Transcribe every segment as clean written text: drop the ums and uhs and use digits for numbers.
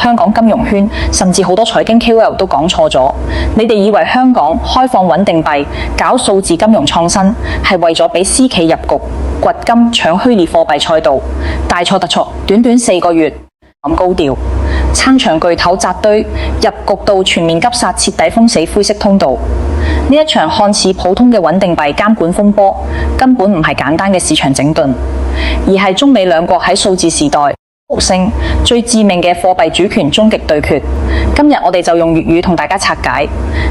香港金融圈甚至好多財經 KOL 都講錯咗。你哋以為香港開放穩定幣、搞數字金融創新係為咗俾私企入局、掘金搶虛擬貨幣賽道？大錯特錯！短短4個月咁高調，撐場巨頭扎堆入局到全面急殺，徹底封死灰色通道。呢一場看似普通嘅穩定幣監管風波，根本唔係簡單嘅市場整頓，而係中美兩國喺數字時代無聲最致命嘅貨幣主權終極對決。今日我哋就用粵語同大家拆解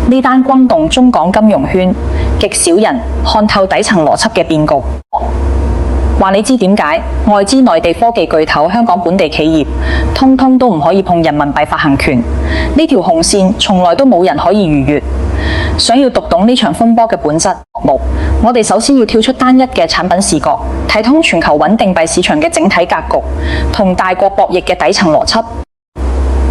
呢單轟動中港金融圈、極少人看透底層邏輯嘅變局。話你知點解外資內地科技巨頭、香港本地企業通通都唔可以碰人民幣發行權？呢條紅線從來都冇人可以逾越。想要讀懂呢場風波嘅本質，我哋首先要跳出單一嘅產品視角，睇通全球穩定幣市場嘅整體格局同大國博弈嘅底層邏輯。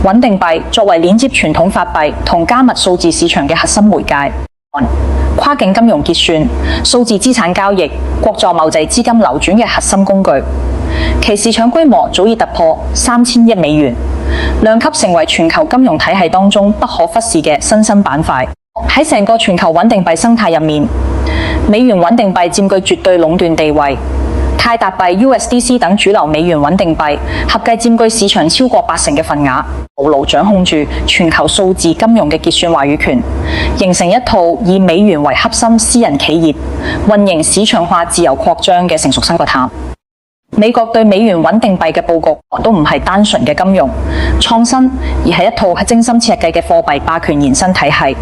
穩定幣作為連接傳統法幣同加密數字市場嘅核心媒介，跨境金融結算、數字資產交易、國際貿易資金流轉嘅核心工具，其市場規模早已突破3000億美元，量級成為全球金融體系當中不可忽視嘅新興板塊。喺成個全球穩定幣生態入面，美元穩定幣佔據絕對壟斷地位，泰達幣、USDC 等主流美元穩定幣合計佔據市場超過80%嘅份額，牢牢掌控住全球數字金融嘅結算話語權，形成一套以美元為核心私人企業運營市場化自由擴張嘅成熟生活態。美國對美元穩定幣嘅佈局都唔係單純嘅金融創新，而係一套精心設計嘅貨幣霸權延伸體系。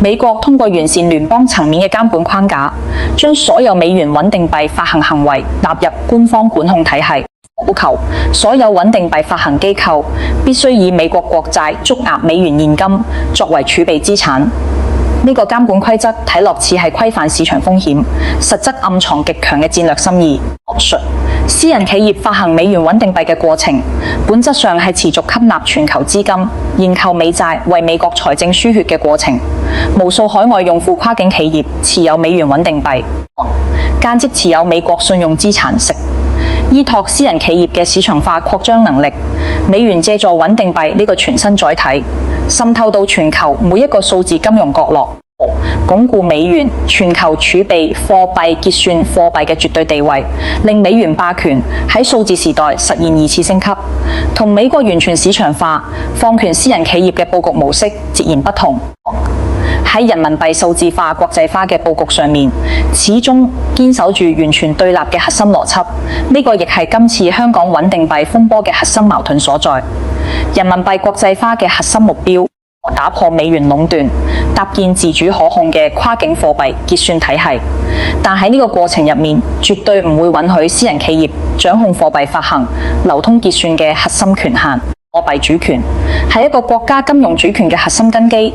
美國通過完善聯邦層面嘅監管框架，將所有美元穩定幣發行行為納入官方管控體系，要求所有穩定幣發行機構必須以美國國債足額美元現金作為儲備資產。呢個監管規則睇落似係規範市場風險，實則暗藏極強嘅戰略心意。私人企業發行美元穩定幣嘅過程，本質上係持續吸納全球資金、認購美債為美國財政輸血嘅過程。無數海外用戶跨境企業持有美元穩定幣，間接持有美國信用資產息，依託私人企業嘅市場化擴張能力，美元借助穩定幣呢個全新載體，滲透到全球每一個數字金融角落，鞏固美元全球儲備貨幣結算貨幣嘅絕對地位，令美元霸權喺數字時代實現2次升級。同美國完全市場化、放權私人企業嘅佈局模式截然不同。喺人民幣數字化、國際化嘅佈局上面，始終堅守住完全對立嘅核心邏輯。呢個亦係今次香港穩定幣風波嘅核心矛盾所在。人民幣國際化嘅核心目標，打破美元壟斷，搭建自主可控嘅跨境貨幣結算體系。但喺呢個過程入面，絕對唔會允許私人企業掌控貨幣發行、流通結算嘅核心權限。貨幣主權係一個國家金融主權嘅核心根基，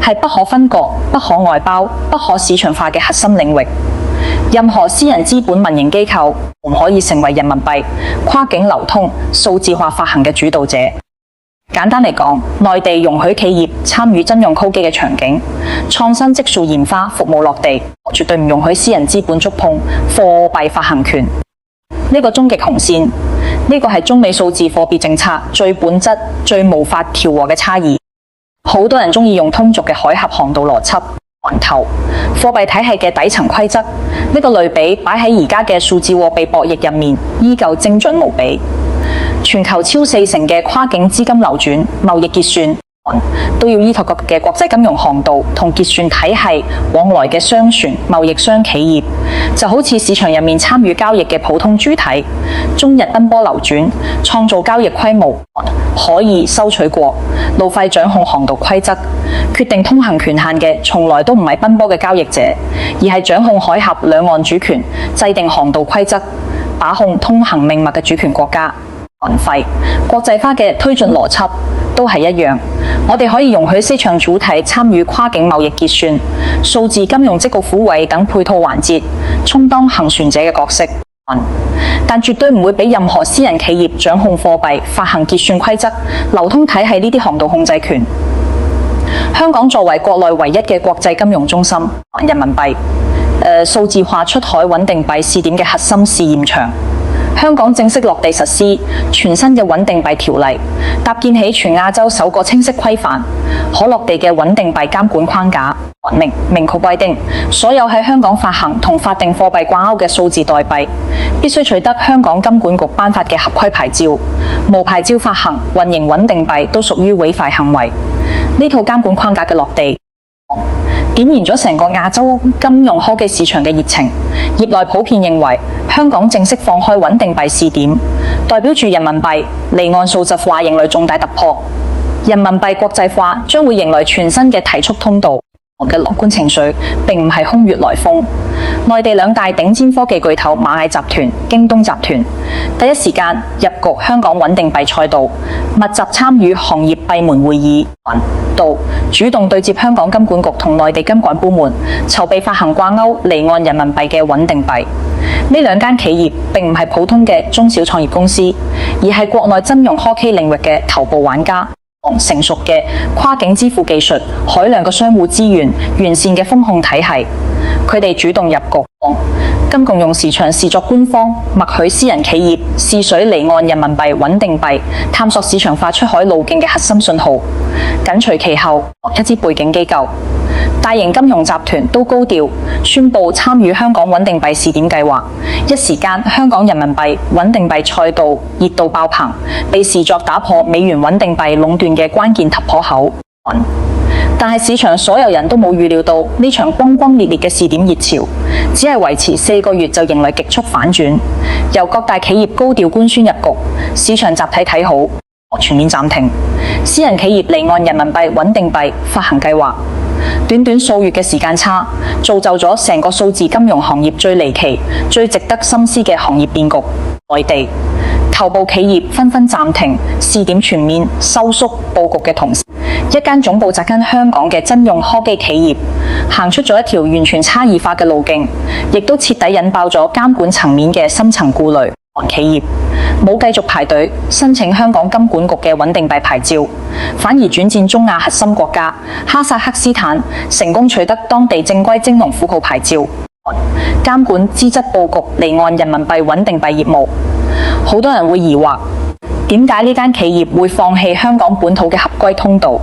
係不可分割、不可外包、不可市場化嘅核心領域。任何私人資本民營機構唔可以成為人民幣跨境流通數字化發行嘅主導者。簡單嚟講，內地容許企業參與真用 call 機嘅場景，創新技術研發、服務落地，絕對唔容許私人資本觸碰貨幣發行權。呢個終極紅線，呢個係中美數字貨幣政策最本質、最無法調和嘅差異。好多人中意用通俗嘅海峽航道邏輯環透貨幣體系嘅底層規則，呢個類比擺喺而家嘅數字貨幣博弈入面，依舊精準無比。全球超40%嘅跨境資金流轉、貿易結算都要依託嘅國際金融航道同結算體系往來嘅商船、貿易商企業，就好似市場入面參與交易嘅普通主體，中日奔波流轉，創造交易規模，可以收取過路費，掌控航道規則，決定通行權限嘅從來都唔係奔波嘅交易者，而係掌控海峽兩岸主權、制定航道規則、把控通行命脈嘅主權國家。運費國際化嘅推進邏輯都係一樣，我哋可以容許市場主體參與跨境貿易結算、數字金融矽谷虎位等配套環節，充當行船者嘅角色，但絕對唔會俾任何私人企業掌控貨幣發行結算規則、流通體系呢啲航道控制權。香港作為國內唯一嘅國際金融中心，人民幣數字化出海穩定幣試點嘅核心試驗場，香港正式落地實施全新嘅穩定幣條例，搭建起全亞洲首個清晰規範、可落地嘅穩定幣監管框架。明確規定，所有喺香港發行同法定貨幣掛鈎嘅數字代幣，必須取得香港金管局頒發嘅合規牌照。無牌照發行、運營穩定幣都屬於違法行為。呢套監管框架嘅落地，點燃咗成個亞洲金融科技市場嘅熱情。業內普遍認為，香港正式放開穩定幣試點，代表住人民幣離岸數字化迎來重大突破。人民幣國際化將會迎來全新嘅提速通道。我嘅樂觀情緒並唔係空穴來風。內地兩大頂尖科技巨頭螞蟻集團、京東集團第一時間入局香港穩定幣賽道，密集參與行業閉門會議，主動對接香港金管局同內地監管部門，籌備發行掛鈎離岸人民幣嘅穩定幣。呢兩間企業並唔係普通嘅中小創業公司，而係國內金融科技領域嘅頭部玩家。成熟嘅跨境支付技術、海量嘅商戶資源、完善嘅風控體系，佢哋主動入局。金共用市場視作官方，默許私人企業試水離岸人民幣穩定幣，探索市場化出海路徑嘅核心信號。緊隨其後，一支背景機構、大型金融集團都高調宣布參與香港穩定幣試點計劃。一時間，香港人民幣穩定幣賽道熱度爆棚，被視作打破美元穩定幣壟斷嘅關鍵突破口。但係市場所有人都冇預料到呢場轟轟烈烈嘅試點熱潮，只係維持4個月就迎來極速反轉。由各大企業高調官宣入局，市場集體睇好，全面暫停私人企業離岸人民幣穩定幣發行計劃。短短數月嘅時間差，造就咗成個數字金融行業最離奇、最值得深思嘅行業變局。內地頭部企業紛紛暫停試點，全面收縮佈局嘅同時，一間總部扎根香港嘅真用科技企業行出咗一條完全差異化嘅路徑，亦都徹底引爆咗監管層面嘅深層顧慮。企業冇繼續排隊申請香港金管局嘅穩定幣牌照，反而轉戰中亞核心國家哈薩克斯坦，成功取得當地正規蒸籠虎口牌照，監管資質佈局離岸人民幣穩定幣業務。好多人會疑惑，點解呢間企業會放棄香港本土嘅合規通道，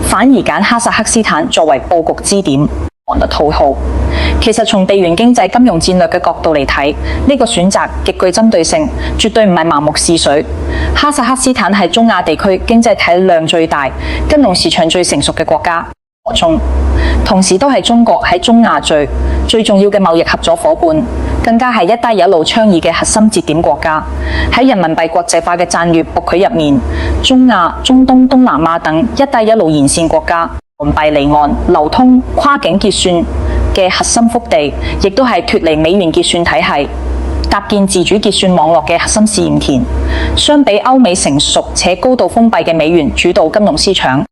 反而揀哈薩克斯坦作為佈局支點？套號。其實從地緣經濟金融戰略嘅角度嚟睇，呢個選擇極具針對性，絕對唔係盲目試水。哈薩克斯坦係中亞地區經濟體量最大、金融市場最成熟嘅國家，同時都係中國喺中亞最重要嘅貿易合作夥伴，更加係一帶一路倡議嘅核心節點國家。喺人民幣國際化嘅戰略布局入面，中亞、中東、東南亞等一帶一路沿線國家，人民幣離岸流通、跨境結算嘅核心腹地，亦都係脫離美元結算體系、搭建自主結算網絡嘅核心試驗田。相比歐美成熟且高度封閉嘅美元主導金融市場，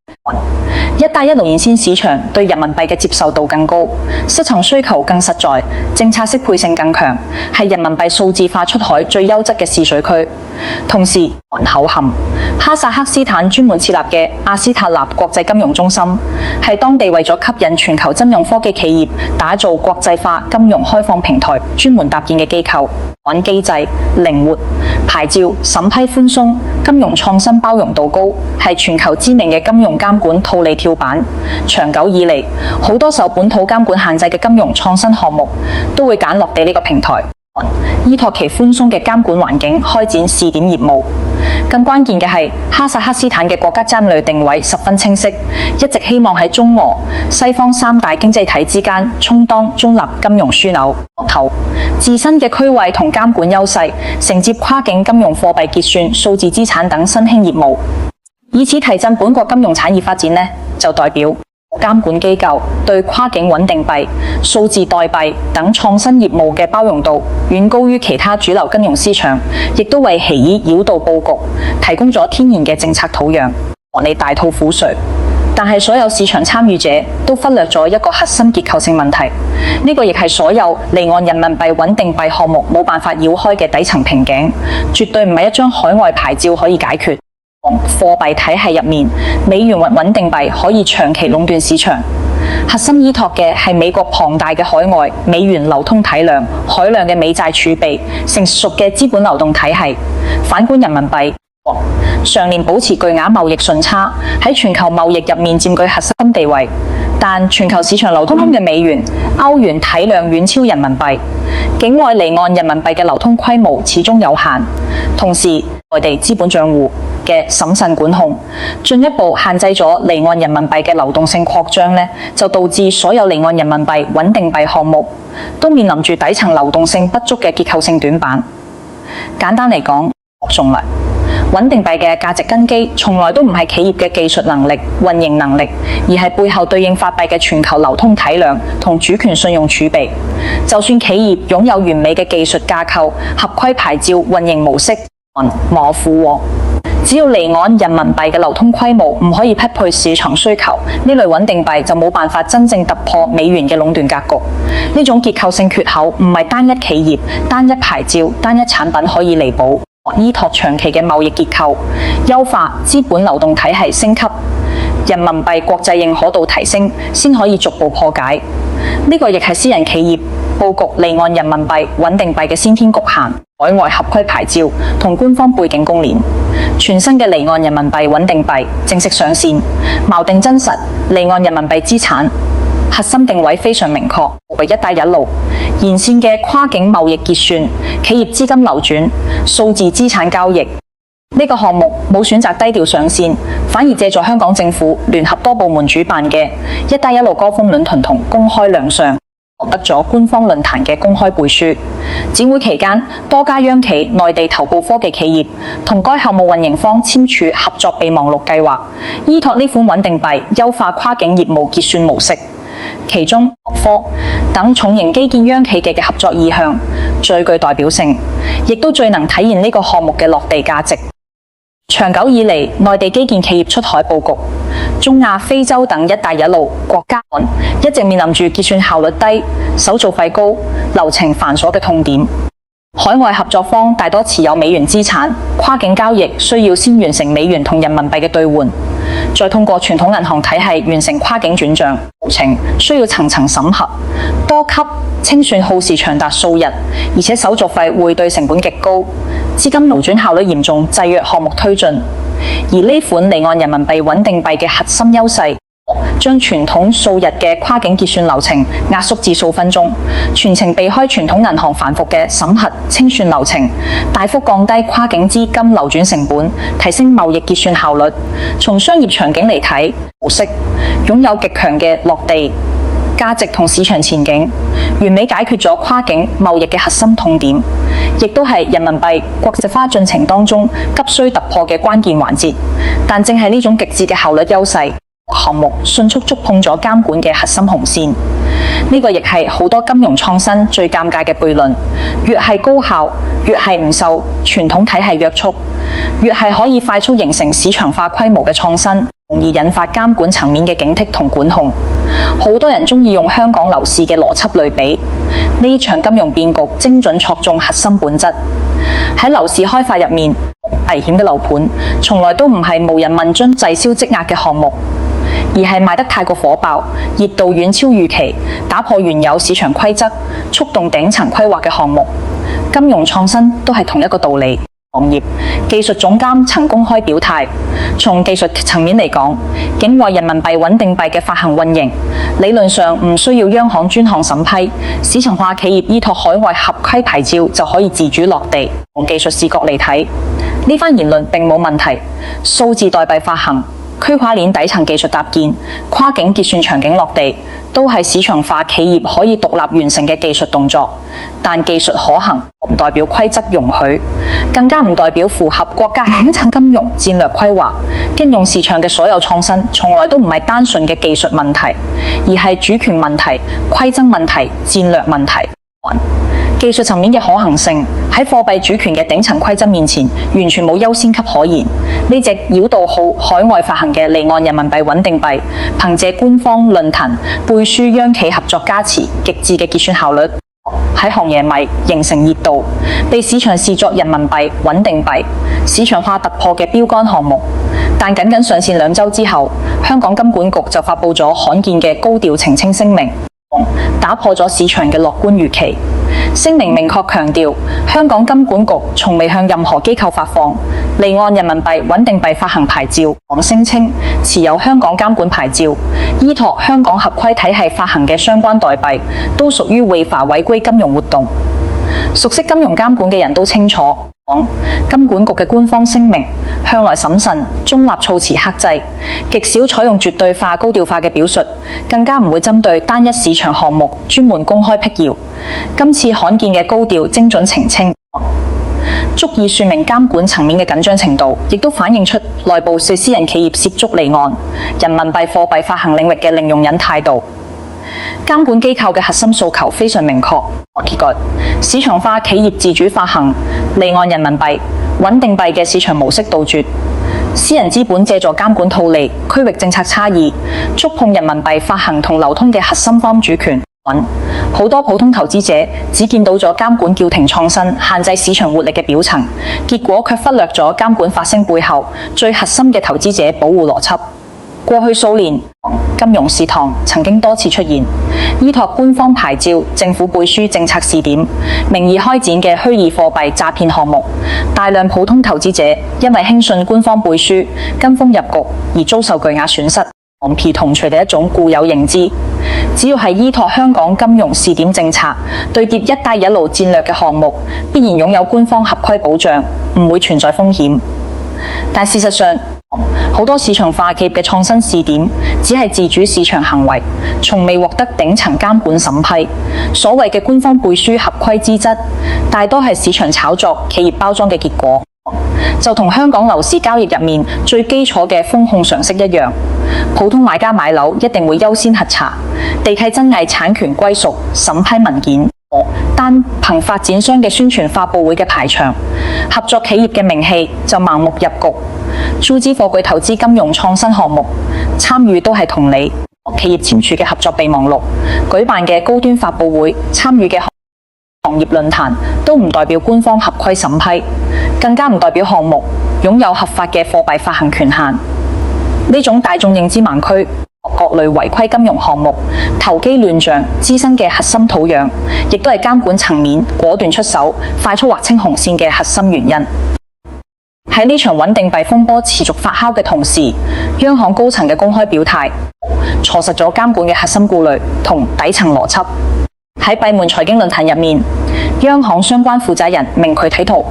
一帶一路沿線市場對人民幣嘅接受度更高，市場需求更實在，政策適配性更強，係人民幣數字化出海最優質嘅試水區。同時，口含哈薩克斯坦專門設立嘅阿斯塔納國際金融中心，係當地為咗吸引全球金融科技企業打造國際化金融開放平台專門搭建嘅機構。機制靈活，牌照審批寬鬆，金融創新包容度高，係全球知名嘅金融監管套利跳板。長久以嚟，好多受本土監管限制嘅金融創新項目都會揀落地呢個平台，依託其寬鬆嘅監管環境開展試點業務。更關鍵嘅係，哈薩克斯坦嘅國家戰略定位十分清晰，一直希望喺中俄、西方三大經濟體之間充當中立金融樞紐。自身嘅區位同監管優勢，承接跨境金融貨幣結算、數字資產等新興業務，以此提振本國金融產業發展呢，就代表監管機構對跨境穩定幣、數字代幣等創新業務嘅包容度遠高於其他主流金融市場，亦都為其以繞道佈局提供咗天然嘅政策土壤，還你大吐苦水。但係所有市場參與者都忽略咗一個核心結構性問題，呢個亦係所有離岸人民幣穩定幣項目冇辦法繞開嘅底層瓶頸，絕對唔係一張海外牌照可以解決。貨幣體系入面，美元穩定幣可以長期壟斷市場，核心依託嘅係美國龐大嘅海外美元流通體量、海量嘅美債儲備、成熟嘅資本流動體系。反觀人民幣，常年保持巨額貿易順差，喺全球貿易入面佔據核心地位。但全球市場流通嘅美元、歐元體量遠超人民幣，境外離岸人民幣嘅流通規模始終有限。同時，內地資本帳戶嘅審慎管控，進一步限制咗離岸人民幣嘅流動性擴張呢，就導致所有離岸人民幣穩定幣項目都面臨住底層流動性不足嘅結構性短板。簡單嚟講，重來穩定幣嘅價值根基從來都唔係企業嘅技術能力、運營能力，而係背後對應法幣嘅全球流通體量同主權信用儲備。就算企業擁有完美嘅技術架構、合規牌照、運營模式，無可負荷。只要離岸人民幣嘅流通規模唔可以匹配市場需求，呢類穩定幣就冇辦法真正突破美元嘅壟斷格局。呢種結構性缺口唔係單一企業、單一牌照、單一產品可以彌補。依託長期嘅貿易結構，優化資本流動體系升級，人民幣國際認可度提升，先可以逐步破解。呢個亦係私人企業佈局離岸人民幣穩定幣嘅先天局限。海外合規牌照同官方背景公鏈，全新嘅離岸人民幣穩定幣正式上線，錨定真實離岸人民幣資產，核心定位非常明確，為一帶一路沿線嘅跨境貿易結算、企業資金流轉、數字資產交易。呢個項目冇選擇低調上線，反而借助香港政府聯合多部門主辦嘅一帶一路高峰論壇同公開亮相，獲得咗官方論壇嘅公開背書。展會期間，多家央企、內地頭部科技企業同該項目運營方簽署合作備忘錄計劃，依託呢款穩定幣優化跨境業務結算模式。其中科等重型基建央企嘅合作意向最具代表性，亦都最能體現呢個項目嘅落地價值。長久以嚟，內地基建企業出海佈局中亞、非洲等一帶一路國家，一直面臨住結算效率低、手續費高、流程繁瑣嘅痛點。海外合作方大多持有美元資產，跨境交易需要先完成美元同人民幣嘅兌換，再通過傳統銀行體系完成跨境轉賬，流程需要層層審核，多級清算耗時長達數日，而且手續費匯兌成本極高，資金流轉效率嚴重，制約項目推進。而呢款離岸人民幣穩定幣嘅核心優勢，將傳統數日嘅跨境結算流程壓縮至數分鐘，全程避開傳統銀行繁複嘅審核清算流程，大幅降低跨境資金流轉成本，提升貿易結算效率。從商業場景嚟睇，模式擁有極強嘅落地價值同市場前景，完美解決咗跨境貿易嘅核心痛點，亦都係人民幣國際化進程當中急需突破嘅關鍵環節。但正係呢種極致嘅效率優勢，項目迅速觸碰咗監管嘅核心紅線。呢個亦係好多金融創新最尷尬嘅悖論，越係高效，越係唔受傳統體系約束，越係可以快速形成市場化規模嘅創新，容易引發監管層面嘅警惕同管控。好多人中意用香港樓市嘅邏輯類比，呢場金融變局精準戳中核心本質。喺樓市開發入面，危險嘅樓盤從來都唔係無人問津、滯銷積壓嘅項目，而係賣得太過火爆、熱度遠超預期、打破原有市場規則、觸動頂層規劃嘅項目。金融創新都係同一個道理。行業技術總監曾公開表態，從技術層面嚟講，境外人民幣穩定幣嘅發行運營理論上唔需要央行專項審批，市場化企業依託海外合規牌照就可以自主落地。從技術視角嚟睇，呢番言論並冇問題。數字代幣發行、區塊鏈底層技術搭建、跨境結算場景落地，都係市場化企業可以獨立完成嘅技術動作。但技術可行唔代表規則容許，更加唔代表符合國家頂層金融戰略規劃。金融市場嘅所有創新，從來都唔係單純嘅技術問題，而係主權問題、規則問題、戰略問題。技術層面嘅可行性喺貨幣主權嘅頂層規則面前，完全冇優先級可言。呢隻繞道好海外發行嘅離岸人民幣穩定幣，憑借官方論壇背書央企合作加持，極致嘅結算效率、喺行業內形成熱度，被市場視作人民幣穩定幣市場化突破嘅標杆項目。但僅僅上線2週之後，香港金管局就發布咗罕見嘅高調澄清聲明，打破咗市場嘅樂觀預期。聲明明確強調，香港金管局從未向任何機構發放離岸人民幣穩定幣發行牌照，聲稱持有香港監管牌照，依託香港合規體系發行嘅相關代幣，都屬於違法違規金融活動。熟悉金融監管嘅人都清楚，金管局嘅官方聲明向來審慎、中立、措辭克制，極少採用絕對化、高調化嘅表述，更加唔會針對單一市場項目專門公開闢謠。今次罕見嘅高調精準澄清，足以說明監管層面嘅緊張程度，亦都反映出內部對私人企業涉足離岸人民幣貨幣發行領域嘅零容忍態度。監管機構嘅核心訴求非常明確，結果市場化企業自主發行離岸人民幣穩定幣嘅市場模式杜絕，私人資本借助監管套利、區域政策差異，觸碰人民幣發行同流通嘅核心方主權。好多普通投資者只見到咗監管叫停創新、限制市場活力嘅表層，結果卻忽略咗監管發聲背後最核心嘅投資者保護邏輯。過去數年，金融試堂曾經多次出現，依託官方牌照、政府背書、政策試點，名義開展嘅虛擬貨幣詐騙項目，大量普通投資者因為輕信官方背書、跟風入局而遭受巨額損失。黃皮同除嘅一種固有認知，只要係依託香港金融試點政策對接一帶一路戰略嘅項目，必然擁有官方合規保障，唔會存在風險。但事實上，好多市場化企業嘅創新試點只係自主市場行為，從未獲得頂層監管審批。所謂嘅官方背書合規資質，大多係市場炒作、企業包裝嘅結果。就同香港樓市交易入面最基礎嘅風控常識一樣，普通買家買樓一定會優先核查地契真偽、產權歸屬、審批文件。單憑發展商嘅宣傳發佈會嘅排場，合作企業嘅名氣就盲目入局。注資貨櫃投資金融創新項目，參與都係同理。企業簽署嘅合作備忘錄、舉辦嘅高端發佈會、參與嘅行業論壇，都唔代表官方合規審批，更加唔代表項目擁有合法嘅貨幣發行權限。呢種大眾認知盲區，各類違規金融項目投機亂象滋生嘅核心土壤，亦都係監管層面果斷出手、快速劃清紅線嘅核心原因。喺呢場穩定幣風波持續發酵嘅同時，央行高層嘅公開表態，錯失咗監管嘅核心顧慮同底層邏輯。喺閉門財經論壇入面，央行相關負責人明確睇到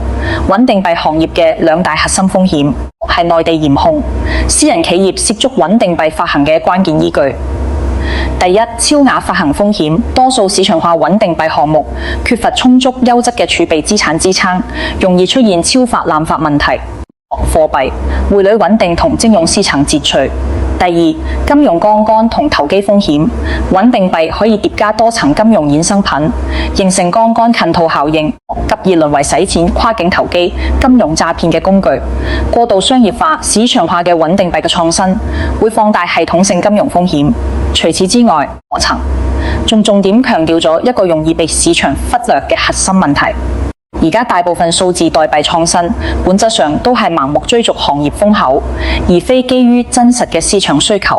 穩定幣行業嘅兩大核心風險，係內地嚴控、私人企業涉足穩定幣發行嘅關鍵依據。第一，超額發行風險，多數市場化穩定幣項目缺乏充足優質嘅儲備資產支撐，容易出現超發濫發問題。貨幣匯率穩定同徵用師層截除。第二，金融槓桿同投機風險，穩定幣可以疊加多層金融衍生品，形成槓桿近套效應，急而淪為洗錢、跨境投機、金融詐騙嘅工具。過度商業化、市場化嘅穩定幣嘅創新，會放大系統性金融風險。除此之外，我曾仲重點強調咗一個容易被市場忽略嘅核心問題。而家大部分數字代幣創新，本質上都係盲目追逐行業風口，而非基於真實嘅市場需求。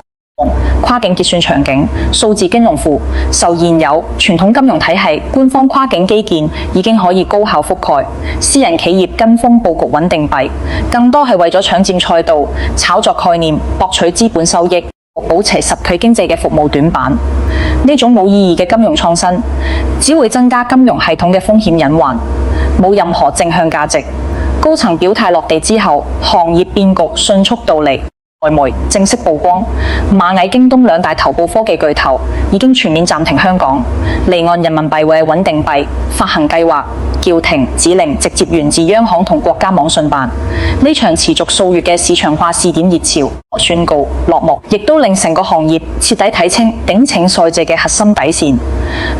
跨境結算場景、數字金融庫受現有傳統金融體系官方跨境基建已經可以高效覆蓋，私人企業跟風佈局穩定幣，更多係為咗搶佔賽道、炒作概念、博取資本收益，保持實體經濟嘅服務短板。呢種冇意義嘅金融創新，只會增加金融系統嘅風險隱患，冇任何正向價值。高層表態落地之後，行業變局迅速到嚟。外媒正式曝光，螞蟻、京東兩大頭部科技巨頭已經全面暫停香港離岸人民幣或穩定幣發行計劃，叫停指令直接源自央行同國家網信辦。呢場持續數月嘅市場化試點熱潮宣告落幕，亦都令成個行業徹底睇清頂請賽制嘅核心底線。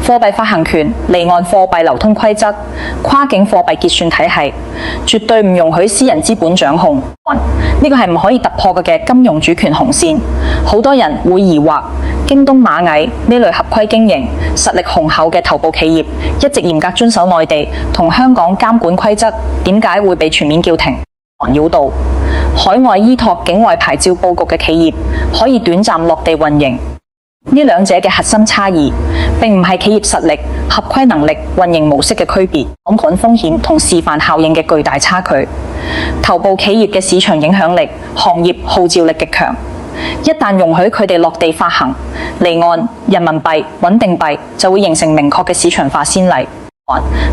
貨幣發行權、離岸貨幣流通規則、跨境貨幣結算體系，絕對唔容許私人資本掌控。呢個係唔可以突破嘅金融主權紅線。好多人會疑惑，京東螞蟻呢類合規經營、實力雄厚嘅頭部企業，一直嚴格遵守內地同香港監管規則，點解會被全面叫停？繞道，海外依託境外牌照佈局嘅企業可以短暫落地運營。呢兩者嘅核心差異，並唔係企業實力、合規能力、運營模式嘅區別，監管風險同示範效應嘅巨大差距。頭部企業嘅市場影響力、行業號召力極強，一旦容許佢哋落地發行離岸人民幣、穩定幣，就會形成明確嘅市場化先例。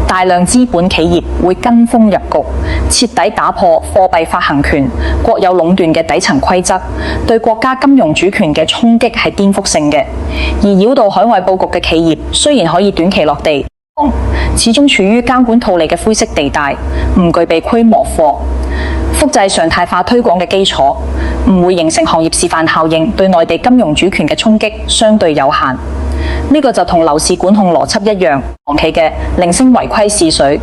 大量資本企業會跟風入局，徹底打破貨幣發行權、國有壟斷嘅底層規則，對國家金融主權嘅衝擊係顛覆性嘅。而繞道海外佈局嘅企業，雖然可以短期落地，始終處於監管套利嘅灰色地帶，唔具備規模化、複製常態化推廣嘅基礎，唔會形成行業示範效應，對內地金融主權嘅衝擊相對有限。呢個就同樓市管控邏輯一樣，房企嘅零星違規試水，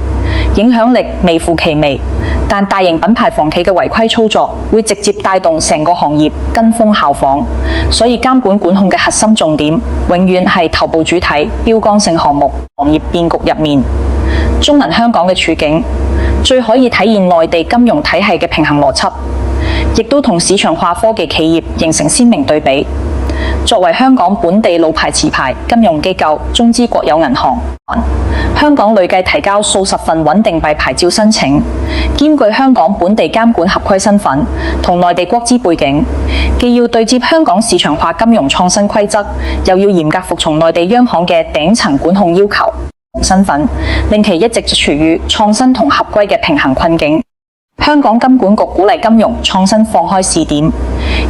影響力微乎其微，但大型品牌房企嘅違規操作會直接帶動成個行業跟風效仿，所以監管管控嘅核心重點永遠係頭部主體、標杆性項目、行業變局入面。中銀香港嘅處境最可以體現內地金融體系嘅平衡邏輯，亦都同市場化科技企業形成鮮明對比。作為香港本地老牌持牌金融機構中資國有銀行，香港累計提交數十份穩定幣牌照申請，兼具香港本地監管合規身份同內地國資背景，既要對接香港市場化金融創新規則，又要嚴格服從內地央行嘅頂層管控要求身份，令其一直處於創新同合規嘅平衡困境。香港金管局鼓勵金融創新放開試點，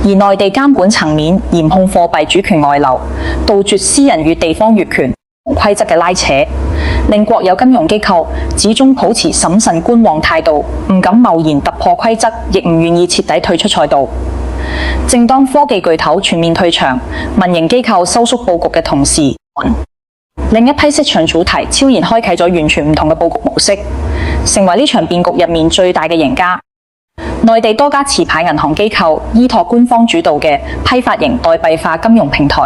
而內地監管層面嚴控貨幣主權外流，杜絕私人與地方越權規則嘅拉扯，令國有金融機構始終保持審慎觀望態度，唔敢貿然突破規則，亦唔願意徹底退出賽道。正當科技巨頭全面退場，民營機構收縮佈局嘅同時，另一批市場主題悄然開啟咗完全唔同嘅佈局模式，成為呢場變局入面最大嘅贏家。內地多家持牌銀行機構依託官方主導嘅批發型代幣化金融平台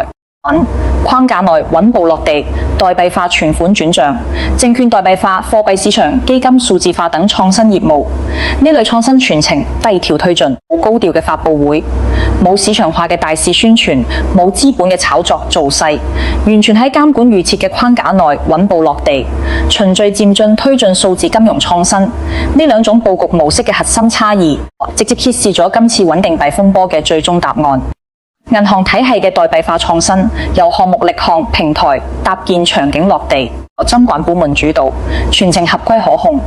框架內穩步落地，代幣化存款轉賬、證券代幣化、貨幣市場、基金數字化等創新業務。呢類創新全程低調推進，冇高調嘅發佈會，冇市場化嘅大肆宣傳，冇資本嘅炒作造勢，完全喺監管預設嘅框架內穩步落地，循序漸進推進數字金融創新。呢兩種佈局模式嘅核心差異，直接揭示咗今次穩定幣風波嘅最終答案。銀行體系嘅代幣化創新，由項目立項平台搭建場景落地，由監管部門主導，全程合規可控，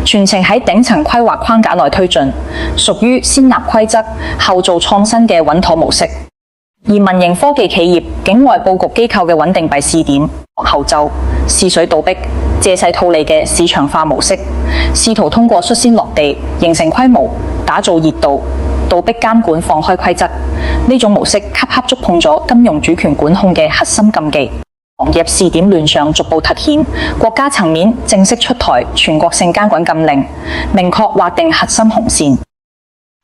全程喺頂層規劃框架內推進，屬於先立規則後做創新嘅穩妥模式。而民營科技企業境外佈局機構嘅穩定幣試點後奏試水倒逼，借勢套利嘅市場化模式，試圖通過率先落地形成規模，打造熱度，倒逼監管放開規則。呢種模式恰恰觸碰咗金融主權管控嘅核心禁忌，行業試點亂象逐步凸顯，國家層面正式出台全國性監管禁令，明確劃定核心紅線。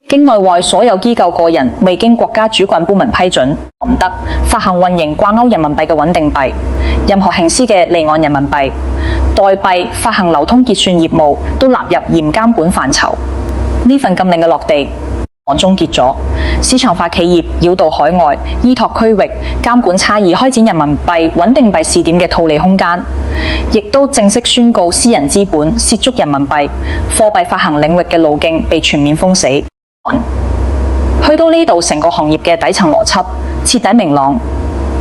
境內外所有機構個人未經國家主管部門批准，唔得發行運營掛鈎人民幣嘅穩定幣，任何形式嘅離岸人民幣、代幣發行流通結算業務都納入嚴監管範疇。呢份禁令嘅落地，終結咗市場化企業繞道海外依託區域監管差異開展人民幣穩定幣試點嘅套利空間，亦都正式宣告私人資本涉足人民幣貨幣發行領域嘅路徑被全面封死。去到呢度，成個行業嘅底層邏輯徹底明朗。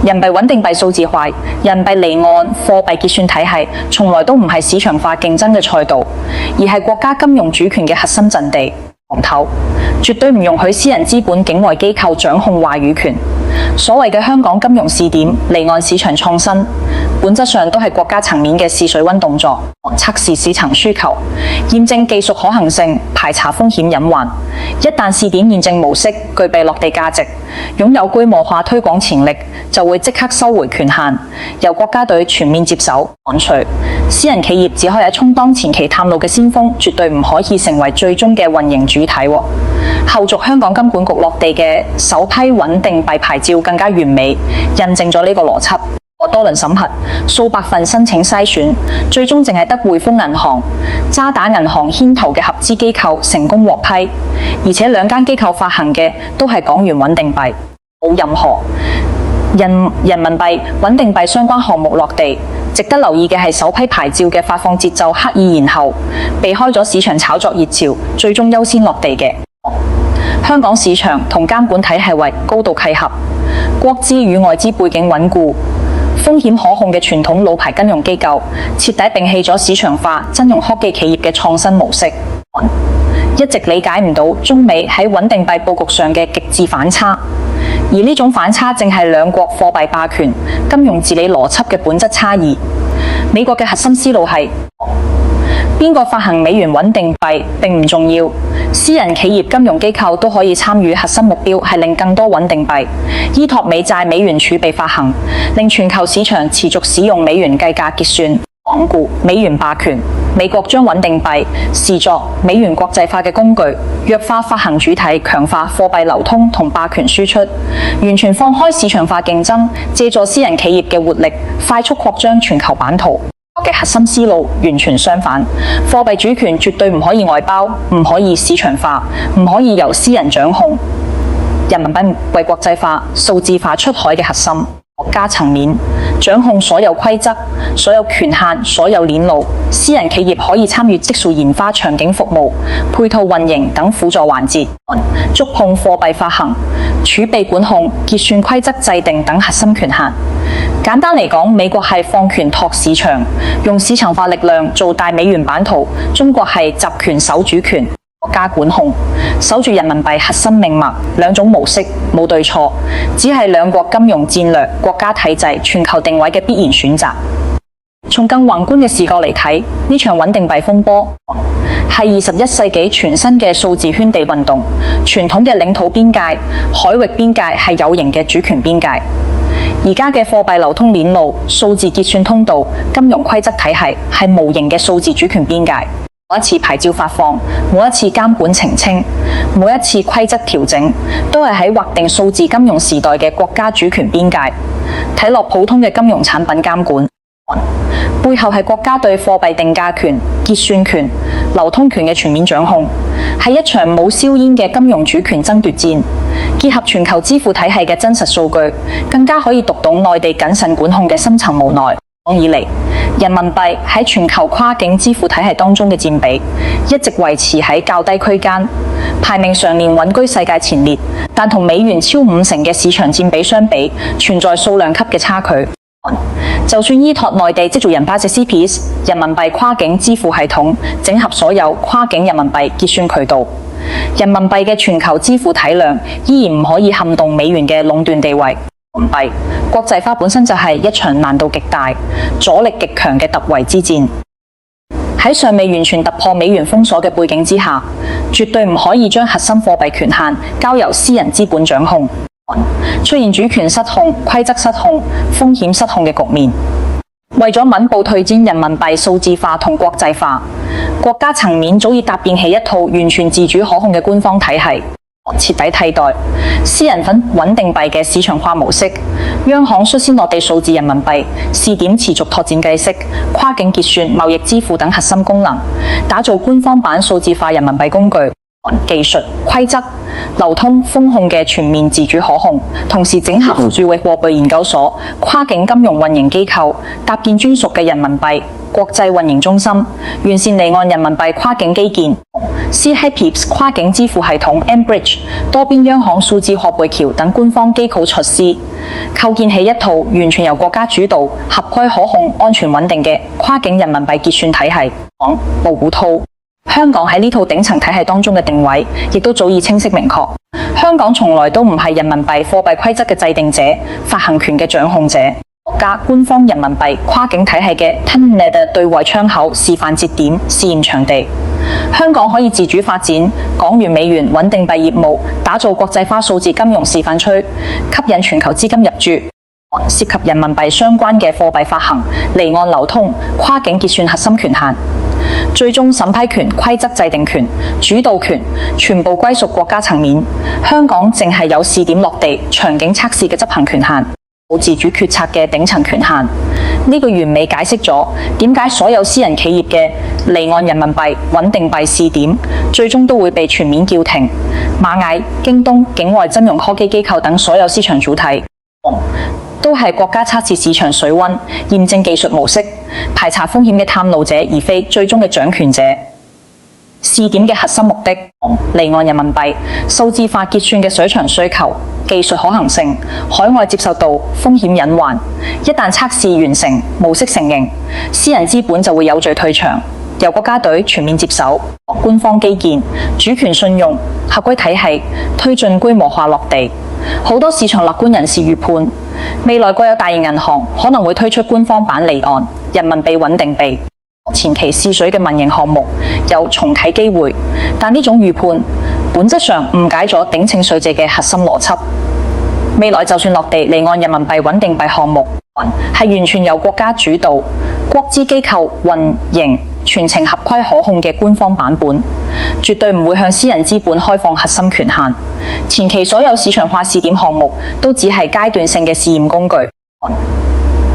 人民幣穩定幣數字化、人民幣離岸貨幣結算體系，從來都唔係市場化競爭嘅賽道，而係國家金融主權嘅核心陣地。頭絕對唔容許私人資本境外機構掌控話語權。所謂嘅香港金融試點、離岸市場創新，本質上都係國家層面嘅試水溫動作，測試市場需求，驗證技術可行性，排查風險隱患。一旦試點驗證模式具備落地價值，擁有規模化推廣潛力，就會即刻收回權限，由國家隊全面接手趕隨。私人企業只可以充當前期探路嘅先鋒，絕對唔可以成為最終嘅運營主體。後續香港金管局落地嘅首批穩定幣牌照更加完美，印證咗呢個邏輯。多輪審核，數百份申請篩選，最終淨係得匯豐銀行、渣打銀行牽頭嘅合資機構成功獲批，而且兩間機構發行嘅都係港元穩定幣，冇任何人民幣穩定幣相關項目落地。值得留意嘅係首批牌照嘅發放節奏刻意延後，避開咗市場炒作熱潮，最終優先落地嘅。香港市場同監管體系為高度契合，國資與外資背景穩固，風險可控嘅傳統老牌金融機構，徹底摒棄咗市場化金融科技企業嘅創新模式。一直理解唔到中美喺穩定幣佈局上嘅極致反差，而呢種反差正係兩國貨幣霸權、金融治理邏輯嘅本質差異。美國嘅核心思路係邊個發行美元穩定幣並唔重要，私人企業金融機構都可以參與，核心目標係令更多穩定幣依託美債美元儲備發行，令全球市場持續使用美元計價結算，鞏固美元霸權。美國將穩定幣視作美元國際化嘅工具，弱化發行主體，強化貨幣流通同霸權輸出，完全放開市場化競爭，借助私人企業嘅活力，快速擴張全球版圖。嘅核心思路完全相反，貨幣主權絕對唔可以外包，唔可以市場化，唔可以由私人掌控。人民幣為國際化、數字化出海嘅核心。國家層面掌控所有規則、所有權限、所有鏈路，私人企業可以參與技術研發、場景服務、配套運營等輔助環節，觸碰貨幣發行、儲備管控、結算規則制定等核心權限。簡單嚟講，美國係放權托市場，用市場化力量做大美元版圖；中國係集權守主權。國家管控，守住人民幣核心命脈，兩種模式冇對錯，只係兩國金融戰略、國家體制、全球定位嘅必然選擇。從更宏觀嘅視角嚟睇，呢場穩定幣風波係21世紀全新嘅數字圈地運動。傳統嘅領土邊界、海域邊界係有形嘅主權邊界，而家嘅貨幣流通鏈路、數字結算通道、金融規則體系係無形嘅數字主權邊界。每一次牌照發放，每一次監管澄清，每一次規則調整，都係喺劃定數字金融時代嘅國家主權邊界。睇落普通嘅金融產品監管，背後係國家對貨幣定價權、結算權、流通權嘅全面掌控，係一場冇硝煙嘅金融主權爭奪戰。結合全球支付體系嘅真實數據，更加可以讀懂內地謹慎管控嘅深層無奈。以嚟，人民幣喺全球跨境支付體系當中嘅佔比一直維持喺較低區間，排名常年穩居世界前列，但同美元超50%嘅市場佔比相比，存在數量級嘅差距。就算依託內地即做人巴嘅 CPS 人民幣跨境支付系統，整合所有跨境人民幣結算渠道，人民幣嘅全球支付體量依然唔可以撼動美元嘅壟斷地位。人民幣國際化本身就係一場難度極大、阻力極強嘅突圍之戰。喺尚未完全突破美元封鎖嘅背景之下，絕對唔可以將核心貨幣權限交由私人資本掌控，出現主權失控、規則失控、風險失控嘅局面。為咗穩步推展人民幣數字化同國際化，國家層面早已搭建起一套完全自主可控嘅官方體系，徹底替代私人穩定幣嘅市場化模式。央行率先落地數字人民幣，試點持續拓展計息、跨境結算、貿易支付等核心功能，打造官方版數字化人民幣工具，技術、規則、流通、風控嘅全面自主可控。同時整合駐域貨幣研究所、跨境金融運營機構，搭建專屬嘅人民幣國際運營中心，完善離岸人民幣跨境基建，CHIPS 跨境支付系統 mBridge 多邊央行數字貨幣橋等官方機構措施，構建起一套完全由國家主導、合規可控、安全穩定嘅跨境人民幣結算體系。模糊套，香港喺呢套頂層體系當中嘅定位，亦都早已清晰明確。香港從來都唔係人民幣貨幣規則嘅制定者、發行權嘅掌控者。國家官方人民幣跨境體系嘅 Internet 對外窗口、示範節點、試驗場地。香港可以自主發展港元、美元穩定幣業務，打造國際化數字金融示範區，吸引全球資金入駐。涉及人民幣相關嘅貨幣發行、離岸流通、跨境結算核心權限。最終審批權、規則制定權、主導權全部歸屬國家層面，香港淨係有試點落地、場景測試嘅執行權限，冇自主決策嘅頂層權限。呢個完美解釋咗點解所有私人企業嘅離岸人民幣穩定幣試點，最終都會被全面叫停。螞蟻、京東、境外金融科技機構等所有市場主體，都係國家測試市場水溫、驗證技術模式、排查風險嘅探路者，而非最終嘅掌權者。試點嘅核心目的：離岸人民幣數字化結算嘅市場需求、技術可行性、海外接受度、風險隱患。一旦測試完成、模式成型，私人資本就會有序退場，由國家隊全面接手。官方基建、主權信用、合規體系推進規模化落地。好多市場樂觀人士預判，未來國有大型銀行可能會推出官方版離岸人民幣穩定幣。前期試水嘅民營項目有重啟機會，但呢種預判本質上誤解咗頂請稅制嘅核心邏輯。未來就算落地離岸人民幣穩定幣項目，係完全由國家主導、國資機構運營、全程合規可控嘅官方版本，絕對唔會向私人資本開放核心權限。前期所有市場化試點項目都只係階段性嘅試驗工具，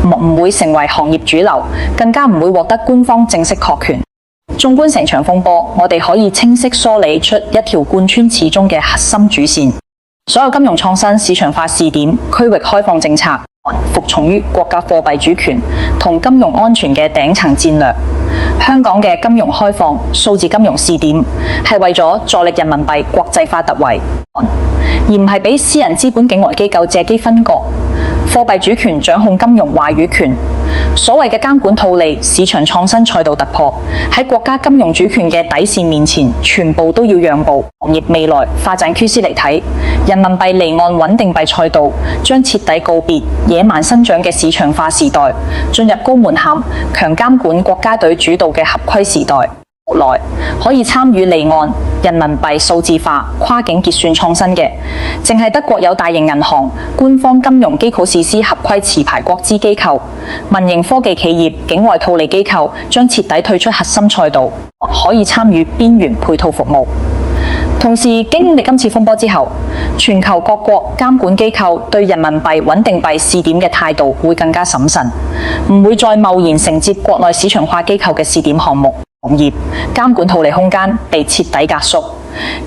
唔會成為行業主流，更加唔會獲得官方正式確權。縱觀成場風波，我哋可以清晰梳理出一條貫穿始終嘅核心主線。所有金融創新、市場化試點、區域開放政策，服從於國家貨幣主權同金融安全嘅頂層戰略。香港嘅金融開放、數字金融試點係為咗助力人民幣國際化突圍，而唔係俾私人資本境外機構借機分割。貨幣主權掌控金融話語權，所謂嘅監管套利、市場創新賽道突破，喺國家金融主權嘅底線面前，全部都要讓步。行業未來發展趨勢嚟睇，人民幣離岸穩定幣賽道將徹底告別野蠻生長嘅市場化時代，進入高門檻、強監管國家隊主導嘅合規時代。來可以參與離岸人民幣數字化、跨境結算創新嘅，淨係得國有大型銀行、官方金融機構實施合規持牌國資機構、民營科技企業、境外套利機構將徹底退出核心賽道，可以參與邊緣配套服務。同時，經歷今次風波之後，全球各國監管機構對人民幣穩定幣試點嘅態度會更加審慎，唔會再貿然承接國內市場化機構嘅試點項目。行業監管套利空間被徹底壓縮，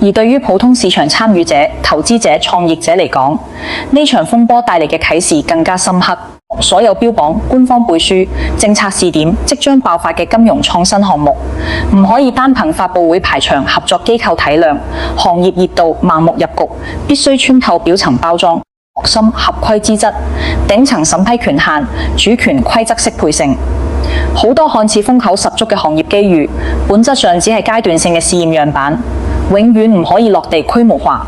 而對於普通市場參與者、投資者、創業者嚟講，呢場風波帶嚟嘅啟示更加深刻。所有標榜官方背書、政策試點即將爆發嘅金融創新項目，唔可以單憑發佈會排場、合作機構體量、行業熱度盲目入局，必須穿透表層包裝、核心合規資質、頂層審批權限、主權規則適配性。好多看似風口十足嘅行業機遇，本質上只係階段性嘅試驗樣板，永遠唔可以落地規模化。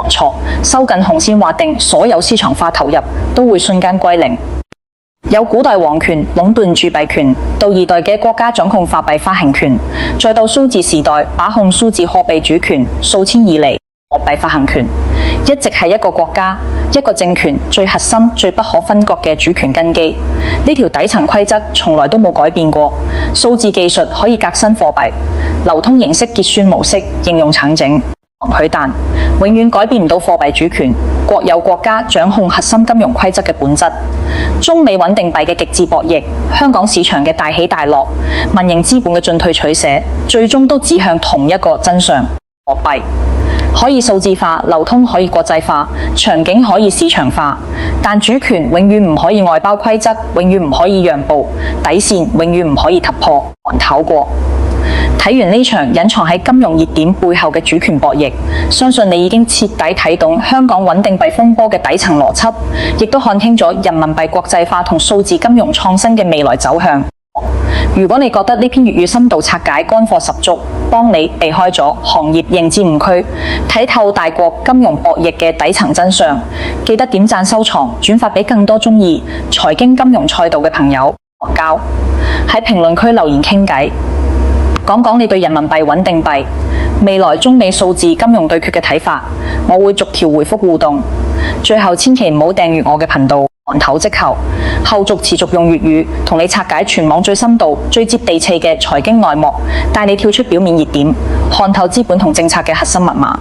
錯，收緊紅線劃定，所有市場化投入都會瞬間歸零。有古代皇權壟斷鑄幣權，到二代嘅國家掌控法幣發行權，再到數字時代把控數字貨幣主權，數千以嚟貨幣發行權一直係一個國家、一個政權最核心、最不可分割嘅主權根基。呢條底層規則從來都冇改變過。數字技術可以革新貨幣，流通形式、結算模式、應用場景，但永遠改變唔到貨幣主權。國有國家掌控核心金融規則嘅本質。中美穩定幣嘅極致博弈，香港市場嘅大起大落，民營資本嘅進退取捨，最終都指向同一個真相：貨幣可以數字化，流通可以國際化，場景可以市場化，但主權永遠唔可以外包規則，永遠唔可以讓步，底線永遠唔可以突破、跑過。睇完呢場隱藏喺金融熱點背後嘅主權博弈，相信你已經徹底睇懂香港穩定幣風波嘅底層邏輯，亦都看清咗人民幣國際化同數字金融創新嘅未來走向。如果你覺得呢篇粵語深度拆解乾貨十足，幫你避開咗行業認知誤區，睇透大國金融博弈嘅底層真相，記得點讚、收藏、轉發俾更多鍾意財經金融賽道嘅朋友交。喺評論區留言傾偈，講講你對人民幣穩定幣、未來中美數字金融對決嘅睇法，我會逐條回覆互動。最後千祈唔好訂閱我嘅頻道，寒透即扣，後續持續用粵語同你拆解全網最深度、最接地氣嘅財經內幕，帶你跳出表面熱點，看透資本同政策嘅核心密碼。